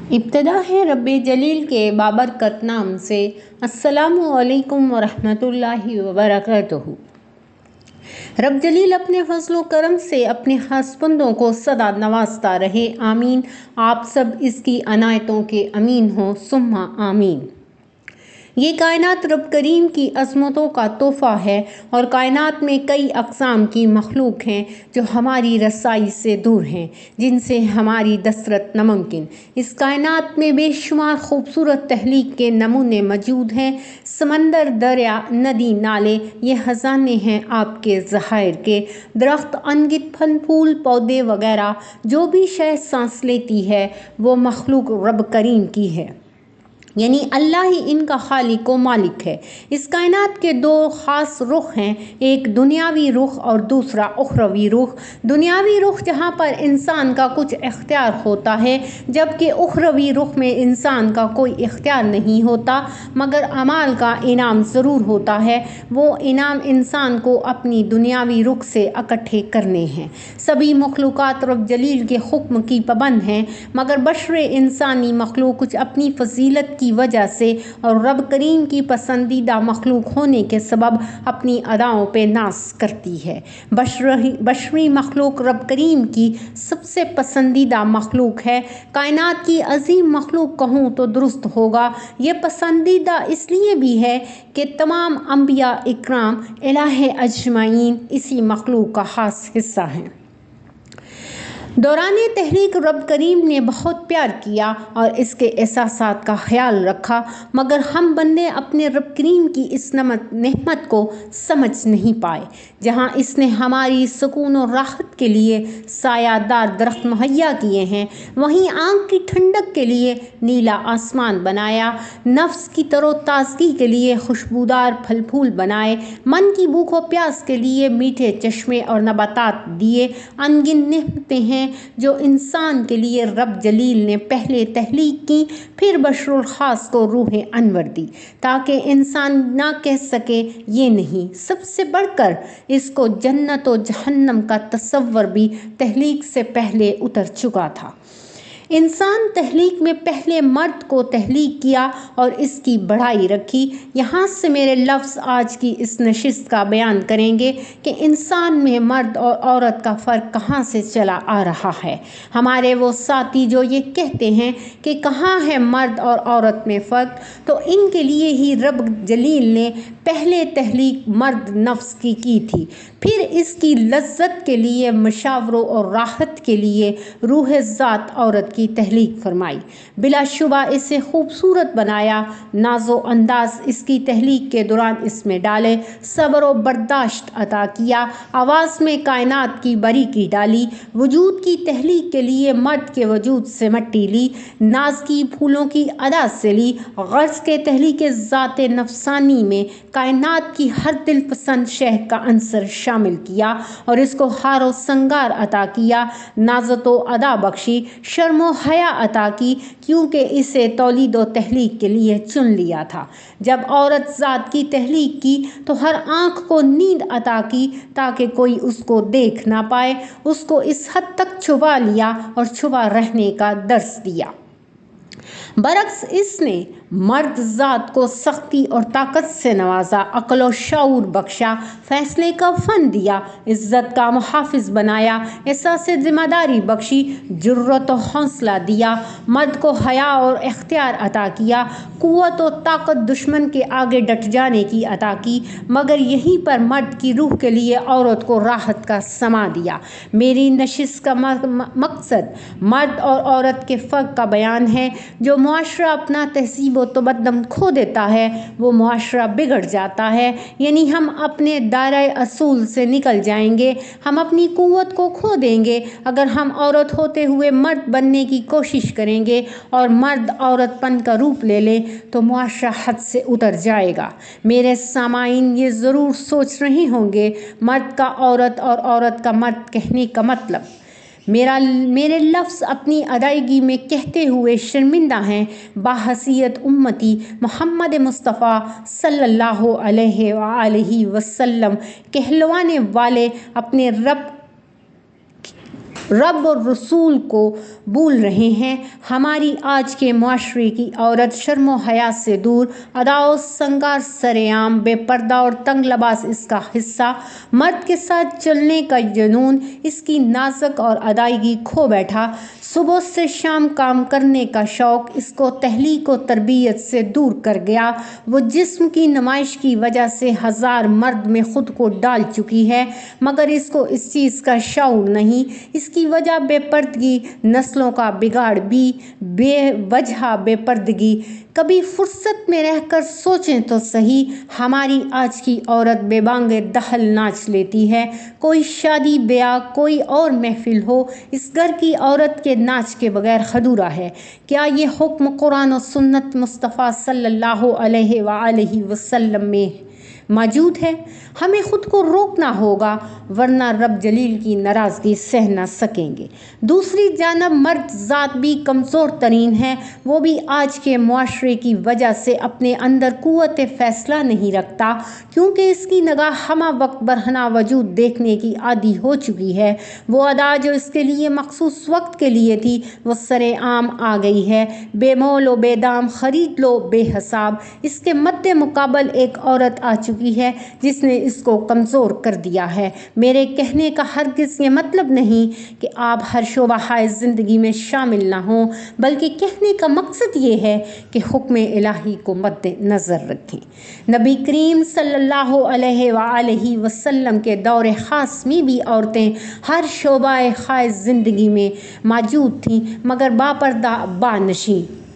ابتدا ہے رب جلیل کے بابرکت نام سے۔ السلام علیکم ورحمۃ اللہ وبرکاتہ۔ رب جلیل اپنے فضل و کرم سے اپنے خاص بندوں کو سدا نوازتا رہے، آمین۔ آپ سب اس کی عنایتوں کے امین ہوں، ثم آمین۔ یہ کائنات رب کریم کی عظمتوں کا تحفہ ہے، اور کائنات میں کئی اقسام کی مخلوق ہیں جو ہماری رسائی سے دور ہیں، جن سے ہماری دسترس ناممکن۔ اس کائنات میں بے شمار خوبصورت تخلیق کے نمونے موجود ہیں۔ سمندر، دریا، ندی، نالے، یہ خزانے ہیں آپ کے ذخائر کے۔ درخت، انگت، پھل پھول، پودے وغیرہ جو بھی شے سانس لیتی ہے وہ مخلوق رب کریم کی ہے، یعنی اللہ ہی ان کا خالق و مالک ہے۔ اس کائنات کے دو خاص رخ ہیں، ایک دنیاوی رخ اور دوسرا اخروی رخ۔ دنیاوی رخ جہاں پر انسان کا کچھ اختیار ہوتا ہے، جبکہ اخروی رخ میں انسان کا کوئی اختیار نہیں ہوتا، مگر اعمال کا انعام ضرور ہوتا ہے۔ وہ انعام انسان کو اپنی دنیاوی رخ سے اکٹھے کرنے ہیں۔ سبھی مخلوقات رب جلیل کے حکم کی پابند ہیں، مگر بشر انسانی مخلوق کچھ اپنی فضیلت کی وجہ سے اور رب کریم کی پسندیدہ مخلوق ہونے کے سبب اپنی اداؤں پہ ناز کرتی ہے۔ بشری مخلوق رب کریم کی سب سے پسندیدہ مخلوق ہے۔ کائنات کی عظیم مخلوق کہوں تو درست ہوگا۔ یہ پسندیدہ اس لیے بھی ہے کہ تمام انبیاء اکرام الہ اجمعین اسی مخلوق کا خاص حصہ ہیں۔ دوران تخلیق رب کریم نے بہت پیار کیا اور اس کے احساسات کا خیال رکھا، مگر ہم بندے اپنے رب کریم کی اس نعمت کو سمجھ نہیں پائے۔ جہاں اس نے ہماری سکون و راحت کے لیے سایہ دار درخت مہیا کیے ہیں، وہیں آنکھ کی ٹھنڈک کے لیے نیلا آسمان بنایا، نفس کی تر و تازگی کے لیے خوشبودار پھل پھول بنائے، من کی بھوک و پیاس کے لیے میٹھے چشمے اور نباتات دیے۔ انگن نعمتیں ہیں جو انسان کے لیے رب جلیل نے پہلے تخلیق کی، پھر بشر الخاص کو روح انور دی، تاکہ انسان نہ کہہ سکے یہ نہیں۔ سب سے بڑھ کر اس کو جنت و جہنم کا تصور بھی تخلیق سے پہلے اتر چکا تھا۔ انسان تخلیق میں پہلے مرد کو تخلیق کیا اور اس کی بڑائی رکھی۔ یہاں سے میرے لفظ آج کی اس نشست کا بیان کریں گے کہ انسان میں مرد اور عورت کا فرق کہاں سے چلا آ رہا ہے۔ ہمارے وہ ساتھی جو یہ کہتے ہیں کہ کہاں ہے مرد اور عورت میں فرق، تو ان کے لیے ہی رب جلیل نے پہلے تخلیق مرد نفس کی تھی، پھر اس کی لذت کے لیے، مشاوروں اور راحت کے لیے روح ذات عورت کی تخلیق فرمائی۔ بلا شبہ اسے خوبصورت بنایا، ناز و انداز اس کی تخلیق کے دوران اس میں ڈالے، صبر و برداشت عطا کیا، آواز میں کائنات کی باریکی ڈالی، وجود کی تخلیق کے لیے مرد کے وجود سے مٹی لی، ناز کی پھولوں کی ادا سے لی، غرض کے تخلیق ذات نفسانی میں کائنات کی ہر دل پسند شے کا عنصر شامل کیا اور اس کو ہار و سنگار عطا کیا، نازت و ادا بخشی، شرم و حیا عطا کی، کیونکہ اسے تولید و تخلیق کے لیے چن لیا تھا۔ جب عورت ذات کی تخلیق کی تو ہر آنکھ کو نیند عطا کی تاکہ کوئی اس کو دیکھ نہ پائے، اس کو اس حد تک چھپا لیا اور چھپا رہنے کا درس دیا۔ برعکس اس نے مرد ذات کو سختی اور طاقت سے نوازا، عقل و شعور بخشا، فیصلے کا فن دیا، عزت کا محافظ بنایا، احساس ذمہ داری بخشی، جرأت و حوصلہ دیا، مرد کو حیا اور اختیار عطا کیا، قوت و طاقت دشمن کے آگے ڈٹ جانے کی عطا کی، مگر یہیں پر مرد کی روح کے لیے عورت کو راحت کا سما دیا۔ میری نشست کا مقصد مرد اور عورت کے فرق کا بیان ہے۔ جو معاشرہ اپنا تہذیب و تمدن کھو دیتا ہے وہ معاشرہ بگڑ جاتا ہے، یعنی ہم اپنے دائرۂ اصول سے نکل جائیں گے، ہم اپنی قوت کو کھو دیں گے۔ اگر ہم عورت ہوتے ہوئے مرد بننے کی کوشش کریں گے اور مرد عورت پن کا روپ لے لیں تو معاشرہ حد سے اتر جائے گا۔ میرے سامعین یہ ضرور سوچ رہے ہوں گے، مرد کا عورت اور عورت کا مرد کہنے کا مطلب۔ میرے لفظ اپنی ادائیگی میں کہتے ہوئے شرمندہ ہیں۔ بحیثیت امتی محمد مصطفیٰ صلی اللہ علیہ وآلہ وسلم کہلوانے والے اپنے رب رب اور رسول کو بھول رہے ہیں۔ ہماری آج کے معاشرے کی عورت شرم و حیا سے دور، ادا و سنگار سرعام، بے پردہ اور تنگ لباس اس کا حصہ، مرد کے ساتھ چلنے کا جنون اس کی نازک اور ادائیگی کھو بیٹھا، صبح سے شام کام کرنے کا شوق اس کو تحلیق و تربیت سے دور کر گیا۔ وہ جسم کی نمائش کی وجہ سے ہزار مرد میں خود کو ڈال چکی ہے، مگر اس کو اس چیز کا شعور نہیں۔ اس کی وجہ بے پردگی، نسلوں کا بگاڑ بھی بے وجہ بے پردگی۔ کبھی فرصت میں رہ کر سوچیں تو صحیح، ہماری آج کی عورت بے بانگ دہل ناچ لیتی ہے۔ کوئی شادی بیاہ، کوئی اور محفل ہو، اس گھر کی عورت کے ناچ کے بغیر ادھورا ہے۔ کیا یہ حکم قرآن و سنت مصطفیٰ صلی اللہ علیہ وآلہ وسلم میں موجود ہے؟ ہمیں خود کو روکنا ہوگا، ورنہ رب جلیل کی ناراضگی سہ نہ سکیں گے۔ دوسری جانب مرد ذات بھی کمزور ترین ہے، وہ بھی آج کے معاشرے کی وجہ سے اپنے اندر قوت فیصلہ نہیں رکھتا، کیونکہ اس کی نگاہ ہمہ وقت برہنہ وجود دیکھنے کی عادی ہو چکی ہے۔ وہ ادا جو اس کے لیے مخصوص وقت کے لیے تھی، وہ سرے عام آ گئی ہے۔ بے مول و بے دام خرید لو بے حساب۔ اس کے مد مقابل ایک عورت آ چکی ہے جس نے اس کو کمزور کر دیا ہے۔ میرے کہنے کا ہرگز یہ مطلب نہیں کہ آپ ہر شعبہ زندگی میں شامل نہ ہوں، بلکہ کہنے کا مقصد یہ ہے کہ حکم الہی کو مد نظر رکھیں۔ نبی کریم صلی اللہ علیہ وآلہ وسلم کے دور خاص میں بھی عورتیں ہر شعبہ زندگی میں موجود تھیں، مگر باپردہ بانشیں۔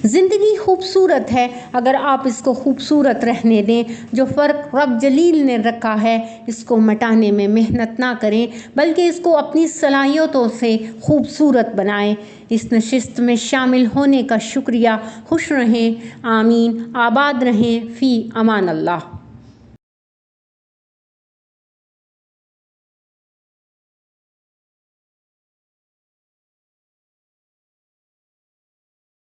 زندگی خوبصورت ہے اگر آپ اس کو خوبصورت رہنے دیں۔ جو فرق رب جلیل نے رکھا ہے، اس کو مٹانے میں محنت نہ کریں، بلکہ اس کو اپنی صلاحیتوں سے خوبصورت بنائیں۔ اس نشست میں شامل ہونے کا شکریہ۔ خوش رہیں، آمین، آباد رہیں، فی امان اللہ۔